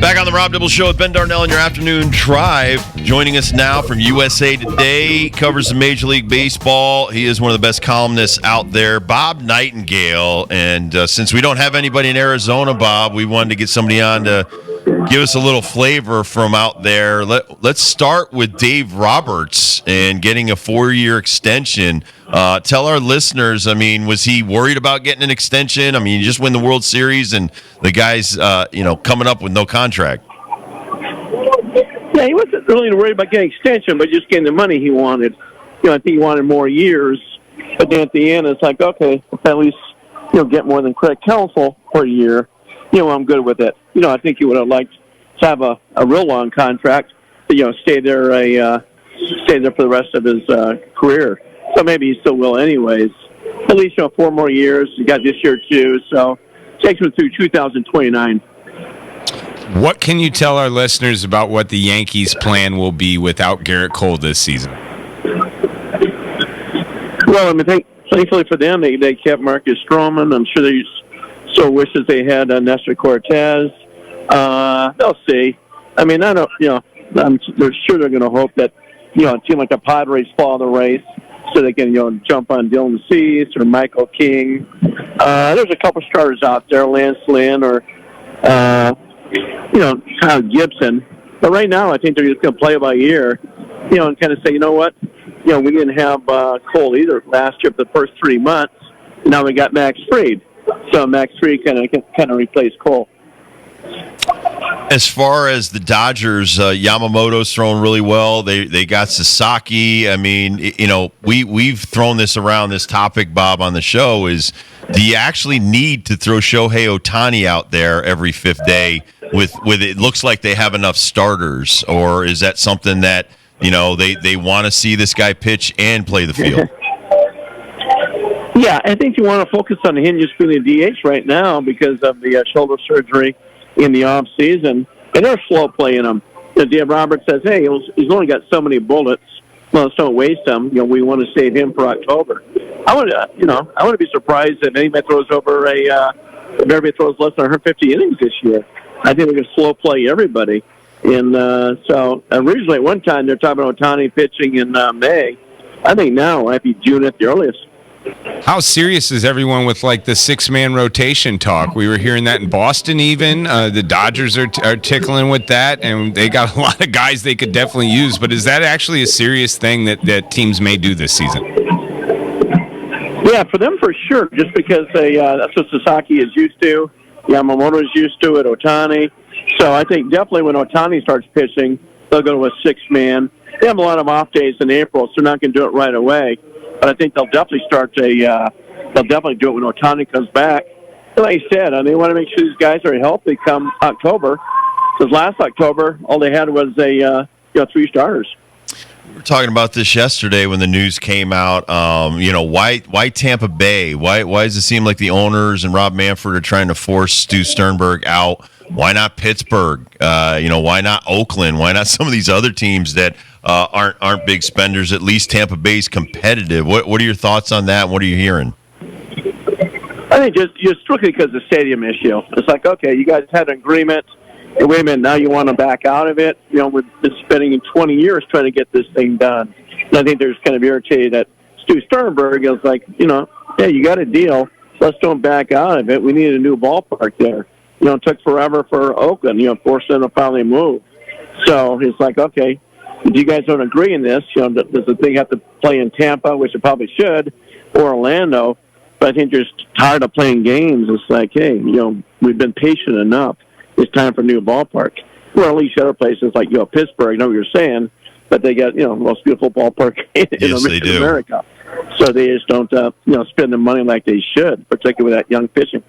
Back on the Rob Dibble Show with Ben Darnell and your afternoon drive. Joining us now from USA Today, covers the Major League Baseball. He is one of the best columnists out there, Bob Nightengale. And since we don't have anybody in Arizona, Bob, we wanted to get somebody on to give us a little flavor from out there. Let's start with Dave Roberts and getting a 4-year extension. Tell our listeners, I mean, was he worried about getting an extension? I mean, you just win the World Series and the guy's, coming up with no contract. Yeah, he wasn't really worried about getting extension, but just getting the money he wanted. I think he wanted more years. But then at the end, it's like, okay, at least, get more than credit counsel for a year. I'm good with it. I think he would have liked to have a real long contract, to, stay there for the rest of his career. So maybe he still will anyways. At least, 4 more years. He got this year, too. So takes him through 2029. What can you tell our listeners about what the Yankees' plan will be without Garrett Cole this season? Well, I mean, thankfully for them, they kept Marcus Stroman. I'm sure they still wish that they had Nestor Cortez. They'll see. I mean, I don't, they're sure they're going to hope that, a team like the Padres follow the race so they can, jump on Dylan Cease or Michael King. There's a couple starters out there, Lance Lynn or, Kyle Gibson. But right now, I think they're just going to play by ear, and kind of say, you know what? We didn't have Cole either last year for the first 3 months. Now we got Max Fried. So Max Fried kind of replaced Cole. As far as the Dodgers, Yamamoto's throwing really well. They got Sasaki. I mean, we've thrown this around, this topic, Bob, on the show is, do you actually need to throw Shohei Ohtani out there every 5th day with it looks like they have enough starters, or is that something that, they want to see this guy pitch and play the field? Yeah, I think you want to focus on him just being the DH right now because of the shoulder surgery in the off season, and they're slow playing him. Dave Roberts says, "Hey, he's only got so many bullets. Well, let's don't waste them. We want to save him for October." I wouldn't be surprised if anybody throws over if everybody throws less than 150 innings this year. I think we can slow play everybody. And so originally at one time they're talking about Ohtani pitching in May. I think now it might be June at the earliest. How serious is everyone with the 6-man rotation talk? We were hearing that in Boston even. The Dodgers are tickling with that, and they got a lot of guys they could definitely use. But is that actually a serious thing that teams may do this season? Yeah, for them for sure, just because that's what Sasaki is used to. Yamamoto is used to it, Ohtani. So I think definitely when Ohtani starts pitching, they'll go to a 6-man. They have a lot of off days in April, so they're not going to do it right away. But I think they'll definitely they'll definitely do it when Ohtani comes back. And like I said, they want to make sure these guys are healthy come October. Because last October, all they had was 3 starters. We were talking about this yesterday when the news came out. Why Tampa Bay? Why does it seem like the owners and Rob Manfred are trying to force Stu Sternberg out? Why not Pittsburgh? Why not Oakland? Why not some of these other teams that aren't big spenders? At least Tampa Bay's competitive. What are your thoughts on that? What are you hearing? I think just strictly because of the stadium issue. It's like, okay, you guys had an agreement. And wait a minute, now you want to back out of it? We've been spending 20 years trying to get this thing done. And I think they're just kind of irritated that Stu Sternberg is like, hey, you got a deal. Let's don't back out of it. We need a new ballpark there. It took forever for Oakland, forced them to finally move. So it's like, okay, if you guys don't agree in this, does the thing have to play in Tampa, which it probably should, or Orlando? But I think they're just tired of playing games. It's like, hey, we've been patient enough. It's time for a new ballpark. Well, at least other places like Pittsburgh, I know what you're saying, but they got the most beautiful ballpark in America. So they just don't spend the money like they should, particularly with that young pitching.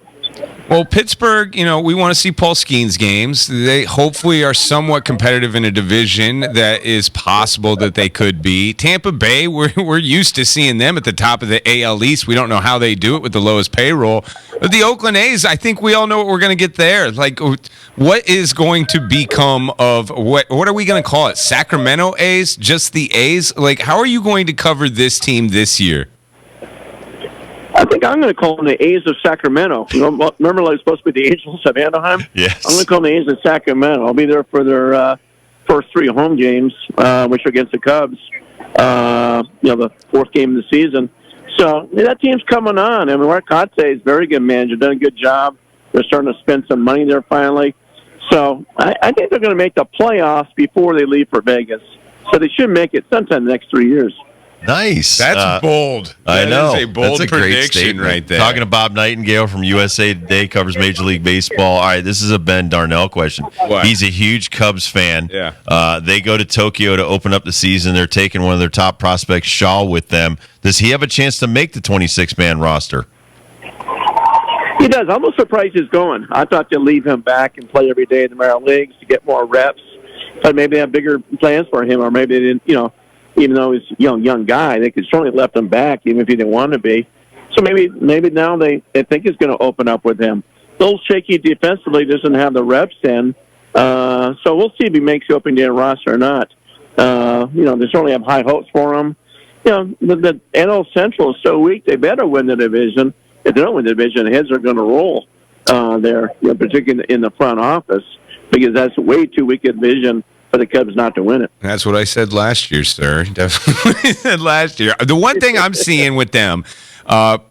Well, Pittsburgh, we want to see Paul Skeens games. They hopefully are somewhat competitive in a division that is possible that they could be. Tampa Bay, we're used to seeing them at the top of the AL East. We don't know how they do it with the lowest payroll. But the Oakland A's, I think we all know what we're going to get there. What is going to become of what are we going to call it? Sacramento A's? Just the A's? How are you going to cover this team this year? I think I'm going to call them the A's of Sacramento. Remember, it was supposed to be the Angels of Anaheim? Yes. I'm going to call them the A's of Sacramento. I'll be there for their first 3 home games, which are against the Cubs. The 4th game of the season. So that team's coming on. I mean, Mark Kotsay is a very good manager, done a good job. They're starting to spend some money there finally. So I think they're going to make the playoffs before they leave for Vegas. So they should make it sometime in the next 3 years. Nice. That's bold. I know. That is a bold That's a great prediction statement right there. Talking to Bob Nightengale from USA Today, covers Major League Baseball. All right, this is a Ben Darnell question. What? He's a huge Cubs fan. Yeah. They go to Tokyo to open up the season. They're taking one of their top prospects, Shaw, with them. Does he have a chance to make the 26-man roster? He does. I'm almost surprised he's going. I thought they'd leave him back and play every day in the minor leagues to get more reps. But maybe they have bigger plans for him, or maybe they didn't, even though he's a young guy, they could certainly left him back, even if he didn't want to be. So maybe now they think it's going to open up with him. A little shaky defensively, doesn't have the reps in. So we'll see if he makes the opening day roster or not. They certainly have high hopes for him. The NL Central is so weak, they better win the division. If they don't win the division, heads are going to roll there, particularly in the front office, because that's way too weak a division for the Cubs not to win it. That's what I said last year, sir. Definitely said last year. The one thing I'm seeing with them,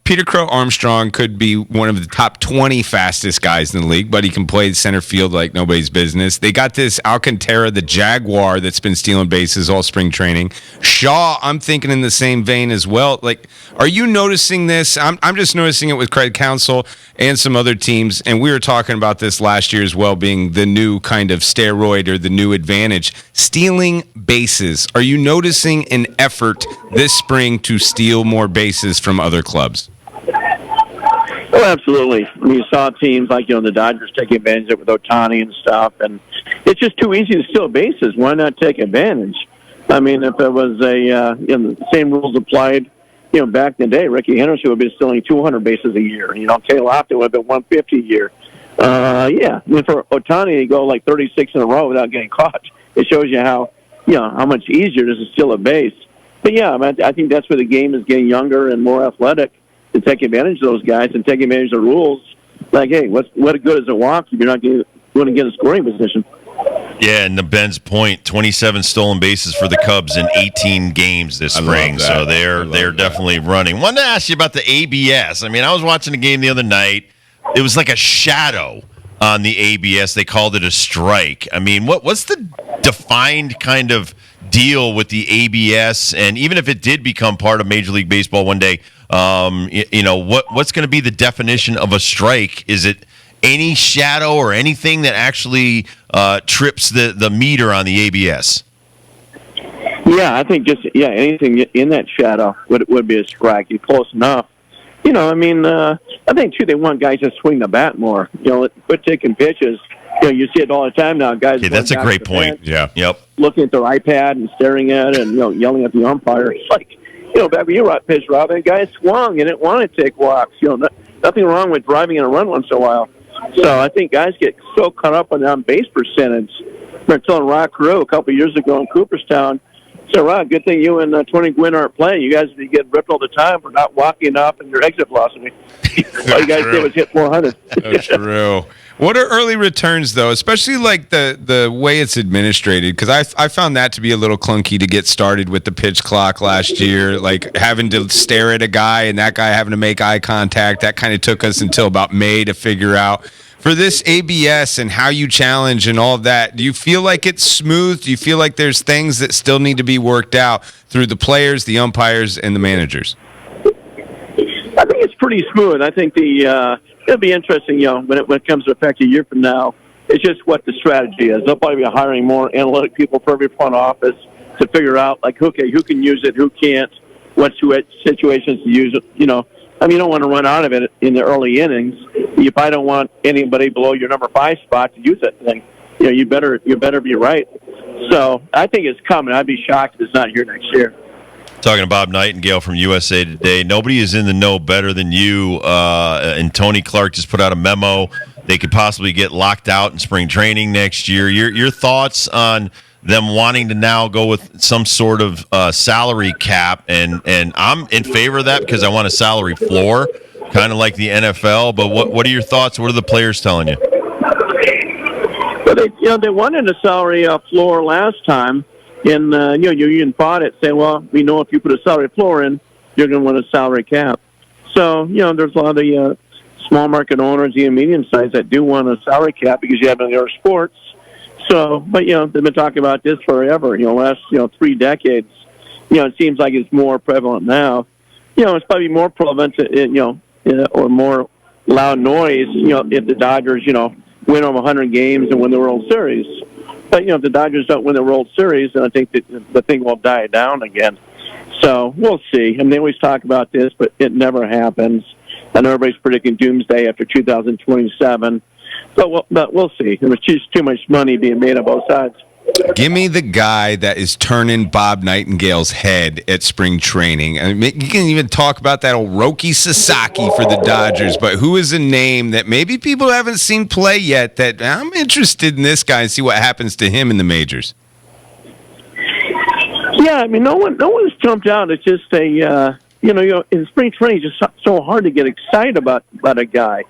Peter Crow Armstrong could be one of the top 20 fastest guys in the league, but he can play center field like nobody's business. They got this Alcantara, the Jaguar, that's been stealing bases all spring training. Shaw, I'm thinking in the same vein as well. Like, are you noticing this? I'm just noticing it with Craig Counsell and some other teams, and we were talking about this last year as well, being the new kind of steroid or the new advantage. Stealing bases. Are you noticing an effort this spring to steal more bases from other clubs? Oh, absolutely. I mean, you saw teams like, the Dodgers take advantage of it with Ohtani and stuff, and it's just too easy to steal bases. Why not take advantage? I mean, if it was the same rules applied, back in the day, Ricky Henderson would have been stealing 200 bases a year. Kay Lofton would have been 150 a year. I mean, for Ohtani to go like 36 in a row without getting caught, it shows you how much easier it is to steal a base. But I think that's where the game is getting younger and more athletic, to take advantage of those guys and take advantage of the rules. Like, hey, what good is a walk if you're not going to get a scoring position? Yeah, and to Ben's point, 27 stolen bases for the Cubs in 18 games this spring. So they're definitely running. Wanted to ask you about the ABS. I mean, I was watching a game the other night. It was like a shadow on the ABS. They called it a strike. I mean, what's the defined kind of deal with the ABS? And even if it did become part of Major League Baseball one day, what's going to be the definition of a strike? Is it any shadow or anything that actually trips the meter on the ABS? Yeah, I think anything in that shadow would be a strike. You're close enough. I think too they want guys to swing the bat more. Quit taking pitches. You see it all the time now. Guys. Okay, that's a great point. Yeah. Yep. Looking at their iPad and staring at it, and yelling at the umpire. It's like, back when you were pitch, Robin, guys swung and didn't want to take walks. Nothing wrong with driving in a run once in a while. So I think guys get so caught up on the on-base percentage. I was telling Rock Carew a couple of years ago in Cooperstown, so, Rock, good thing you and Tony Gwynn aren't playing. You guys get ripped all the time for not walking up in your exit velocity. All you guys did was hit 400. That's true. What are early returns, though, especially like the way it's administrated? Because I found that to be a little clunky to get started with the pitch clock last year, like having to stare at a guy and that guy having to make eye contact. That kind of took us until about May to figure out. For this ABS and how you challenge and all of that, do you feel like it's smooth? Do you feel like there's things that still need to be worked out through the players, the umpires, and the managers? I think it's pretty smooth. I think it'll be interesting, when it comes to effect a year from now. It's just what the strategy is. They'll probably be hiring more analytic people for every front office to figure out, like, okay, who can use it, who can't, what situations to use it, you don't want to run out of it in the early innings. You probably don't want anybody below your number 5 spot to use that thing. You better be right. So I think it's coming. I'd be shocked if it's not here next year. Talking to Bob Nightengale from USA Today. Nobody is in the know better than you. And Tony Clark just put out a memo. They could possibly get locked out in spring training next year. Your thoughts on them wanting to now go with some sort of salary cap, and I'm in favor of that because I want a salary floor, kind of like the NFL. But what are your thoughts? What are the players telling you? Well, they wanted a salary floor last time, and union fought it, saying, "Well, we know if you put a salary floor in, you're going to want a salary cap." So there's a lot of small market owners, even medium size, that do want a salary cap because you have in their sports. So, but they've been talking about this forever. Last 3 decades. It seems like it's more prevalent now. It's probably more prevalent, or more loud noise. If the Dodgers, win over 100 games and win the World Series. But if the Dodgers don't win the World Series, then I think that the thing will die down again. So we'll see. I mean, they always talk about this, but it never happens. I know everybody's predicting doomsday after 2027. But we'll see. There's just too much money being made on both sides. Give me the guy that is turning Bob Nightengale's head at spring training. I mean, you can even talk about that old Roki Sasaki for the Dodgers, but who is a name that maybe people haven't seen play yet that I'm interested in this guy and see what happens to him in the majors? Yeah, I mean, no one's jumped out. It's just in spring training, it's just so hard to get excited about a guy.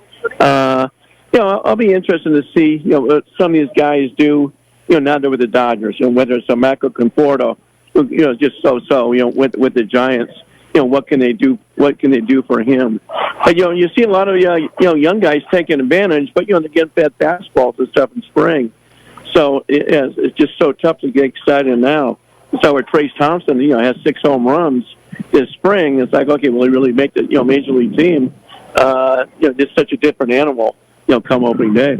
I'll be interested to see, what some of these guys do, now they're with the Dodgers, whether it's a Michael Conforto, just so, with the Giants, what can they do? What can they do for him? But, you see a lot of, young guys taking advantage, but, they get fed fastballs and stuff in spring. So it's just so tough to get excited now. So where Trace Thompson, has 6 home runs this spring, it's like, okay, will he really make the, major league team? Just such a different animal, come opening day.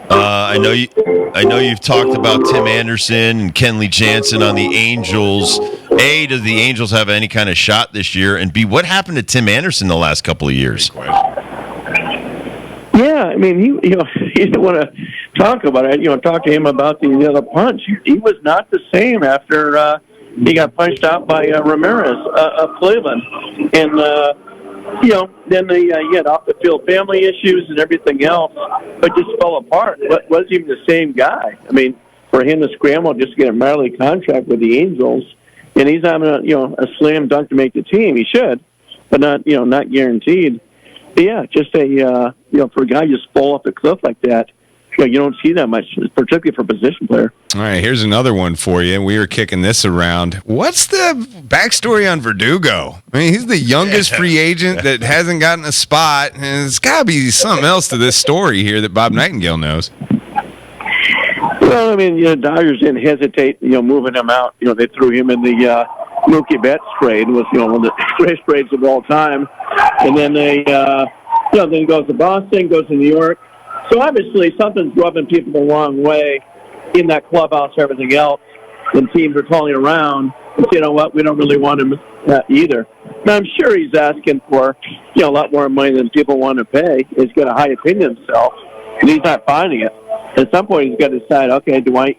I know you've talked about Tim Anderson and Kenley Jansen on the Angels. A, do the Angels have any kind of shot this year? And B, what happened to Tim Anderson the last couple of years? Yeah, I mean, he didn't want to talk about it. Talk to him about the punch. He was not the same after he got punched out by Ramirez of Cleveland, and then he had off the field family issues and everything else, but just fell apart. But wasn't even the same guy. I mean, for him to scramble just to get a minor league contract with the Angels, and he's having a slam dunk to make the team. He should, but not guaranteed. But yeah, just for a guy just fall off the cliff like that, you don't see that much, particularly for a position player. All right, here's another one for you. We were kicking this around. What's the backstory on Verdugo? I mean, he's the youngest free agent that hasn't gotten a spot, and there's got to be something else to this story here that Bob Nightengale knows. Well, I mean, Dodgers didn't hesitate, moving him out. They threw him in the Mookie Betts trade, was one of the greatest trades of all time, and then they, then he goes to Boston, goes to New York. So obviously something's rubbing people the wrong way in that clubhouse and everything else, and teams are calling around and say, what, we don't really want him either. Now, I'm sure he's asking for a lot more money than people want to pay. He's got a high opinion of himself, and he's not finding it. At some point, he's got to decide, okay, do I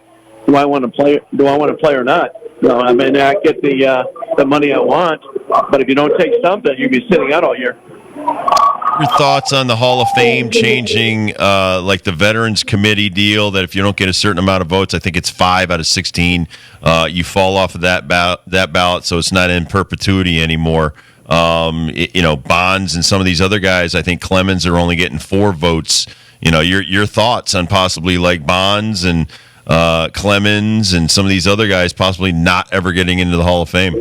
want to play? Do I want to play or not? I may not get the money I want, but if you don't take something, you'll be sitting out all year. Your thoughts on the Hall of Fame changing, like the Veterans Committee deal, that if you don't get a certain amount of votes, I think it's 5 out of 16, you fall off of that ballot, so it's not in perpetuity anymore. Bonds and some of these other guys, I think Clemens are only getting 4 votes. Your thoughts on possibly like Bonds and Clemens and some of these other guys possibly not ever getting into the Hall of Fame?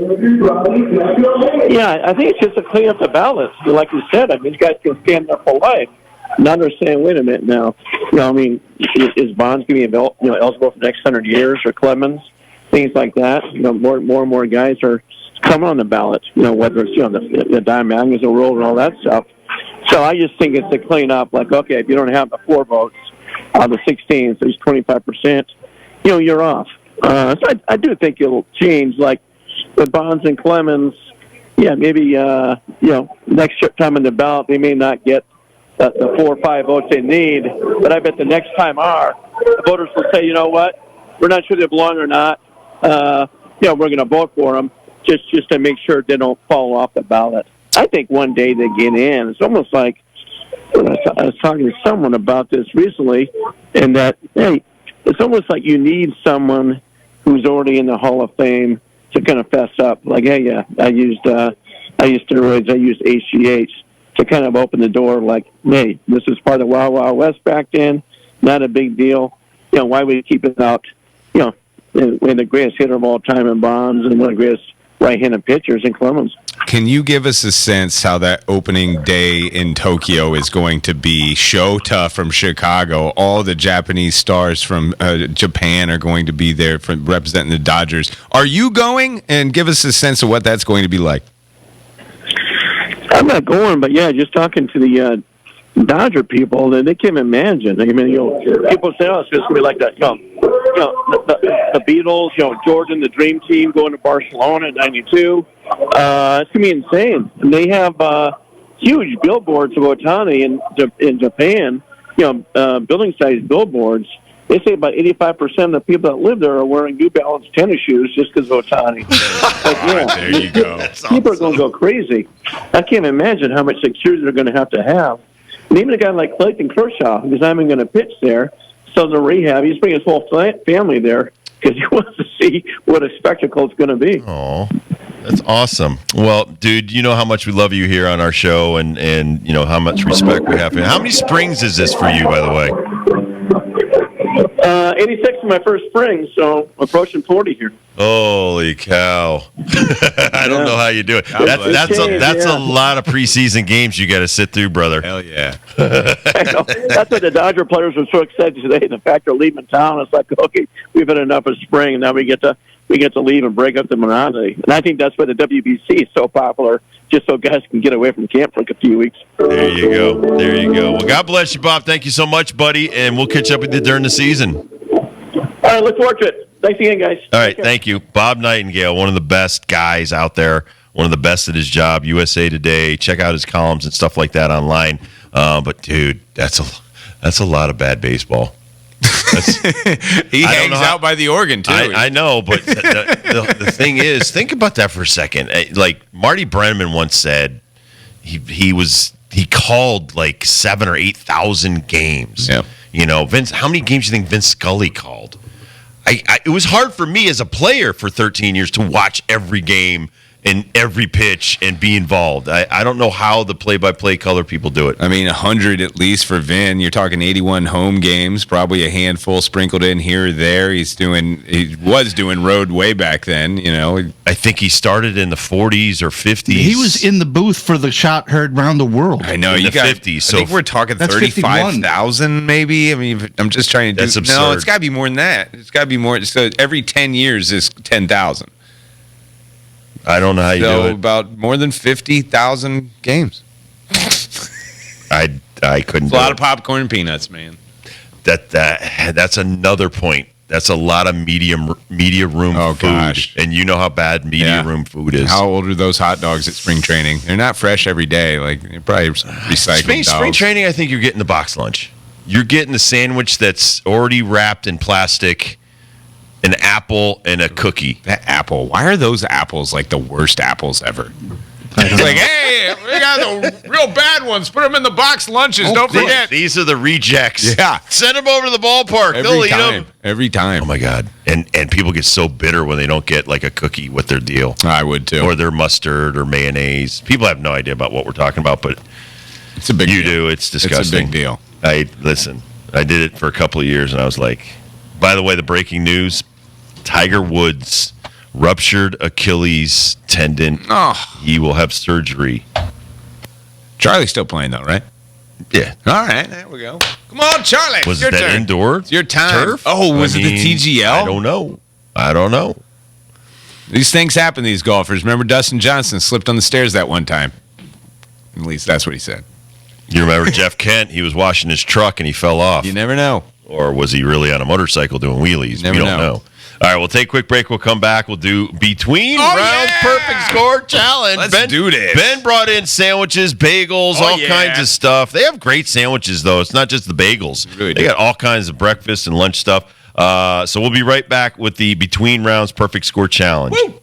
Yeah, I think it's just to clean up the ballots. Like you said, I mean, these guys can stand there for life. Now they're saying, wait a minute now. Is Bonds going to be eligible for the next 100 years, or Clemens? Things like that. More and more guys are coming on the ballot, whether it's, the Dime Magnus of the world and all that stuff. So I just think it's to clean up, like, okay, if you don't have the 4 votes out of the 16, so it's 25%, you're off. So I do think it'll change, like, with Bonds and Clemens. Yeah, maybe, next time in the ballot, they may not get the 4 or 5 votes they need, but I bet the next time the voters will say, you know what, we're not sure they belong or not. We're going to vote for them just to make sure they don't fall off the ballot. I think one day they get in. It's almost like, I was talking to someone about this recently, and that, hey, it's almost like you need someone who's already in the Hall of Fame to kind of fess up, like, hey, yeah, I used steroids, I used HGH, to kind of open the door, like, hey, this is part of Wild Wild West back then, not a big deal. Why would we keep it out? When the greatest hitter of all time in Bonds and one of the greatest right-handed pitchers in Clemens. Can you give us a sense how that opening day in Tokyo is going to be? Shota from Chicago, all the Japanese stars from Japan are going to be there representing the Dodgers. Are you going? And give us a sense of what that's going to be like. I'm not going, but yeah, just talking to the Dodger people, they can't imagine. I mean, people say, "Oh, it's just gonna be like that." The Beatles, Jordan, the Dream Team going to Barcelona in '92. It's gonna be insane. And they have huge billboards of Ohtani in Japan. Building-sized billboards. They say about 85% of the people that live there are wearing New Balance tennis shoes just because of Ohtani. There you go. People are going to go crazy. I can't imagine how much security they're going to have. And even a guy like Clayton Kershaw, who's not even going to pitch there, still in the rehab, he's bringing his whole family there because he wants to see what a spectacle it's going to be. Oh, that's awesome. Well, dude, you know how much we love you here on our show and how much respect we have for you. How many springs is this for you, by the way? 86 is my first spring, so approaching 40 here. Holy cow. I don't know how you do it. That's a lot of preseason games you got to sit through, brother. Hell yeah. I know. That's why the Dodger players were so excited today. The fact they're leaving town, it's like, okay, we've had enough of spring, and now we get to leave and break up the monotony. And I think that's why the WBC is so popular, just so guys can get away from camp for like a few weeks. There you go. Well, God bless you, Bob. Thank you so much, buddy, and we'll catch up with you during the season. All right, look forward to it. Thanks again, guys. All right, thank you. Bob Nightengale, one of the best guys out there, one of the best at his job, USA Today. Check out his columns and stuff like that online. But, dude, that's a lot of bad baseball. He hangs out by the organ, too. I know, but the thing is, think about that for a second. Like Marty Brennaman once said, he called like 7,000 or 8,000 games. Yeah. Vince, how many games do you think Vince Scully called? It was hard for me as a player for 13 years to watch every game and every pitch and be involved. I don't know how the play-by-play color people do it. I mean, 100 at least for Vin. You're talking 81 home games, probably a handful sprinkled in here or there. He was doing road way back then, I think he started in the 40s or 50s. He was in the booth for the shot heard around the world. I know. In the 50s. So I think we're talking 35,000 maybe. I mean, I'm just trying to do. That's absurd. No, it's got to be more than that. It's got to be more. So every 10 years is 10,000. I don't know how you do it. About more than 50,000 games. I couldn't. It's a lot of popcorn and peanuts, man. That's another point. That's a lot of media room food. Gosh. And you know how bad media room food is. How old are those hot dogs at spring training? They're not fresh every day. Like, they're probably recycled Spring training, I think you're getting the box lunch. You're getting the sandwich that's already wrapped in plastic, an apple, and a cookie. That apple. Why are those apples like the worst apples ever? It's like, hey, we got the real bad ones. Put them in the box lunches. Don't forget. These are the rejects. Yeah. Send them over to the ballpark. They'll eat them. Every time. Oh, my God. And people get so bitter when they don't get like a cookie with their deal. I would, too. Or their mustard or mayonnaise. People have no idea about what we're talking about, but it's a big deal. You do. It's disgusting. It's a big deal. I did it for a couple of years, and I was like, by the way, the breaking news, Tiger Woods ruptured Achilles tendon. Oh. He will have surgery. Charlie's still playing, though, right? Yeah. All right, there we go. Come on, Charlie. Was that turn. indoor? It's your time. Turf? Oh, was it the TGL? I don't know. These things happen to these golfers. Remember Dustin Johnson slipped on the stairs that one time. At least that's what he said. You remember Jeff Kent? He was washing his truck and he fell off. You never know. Or was he really on a motorcycle doing wheelies? We don't know. All right, we'll take a quick break. We'll come back. We'll do Between Rounds Perfect Score Challenge. Let's do this. Ben brought in sandwiches, bagels, all kinds of stuff. They have great sandwiches, though. It's not just the bagels. Really they got all kinds of breakfast and lunch stuff. So we'll be right back with the Between Rounds Perfect Score Challenge. Woo!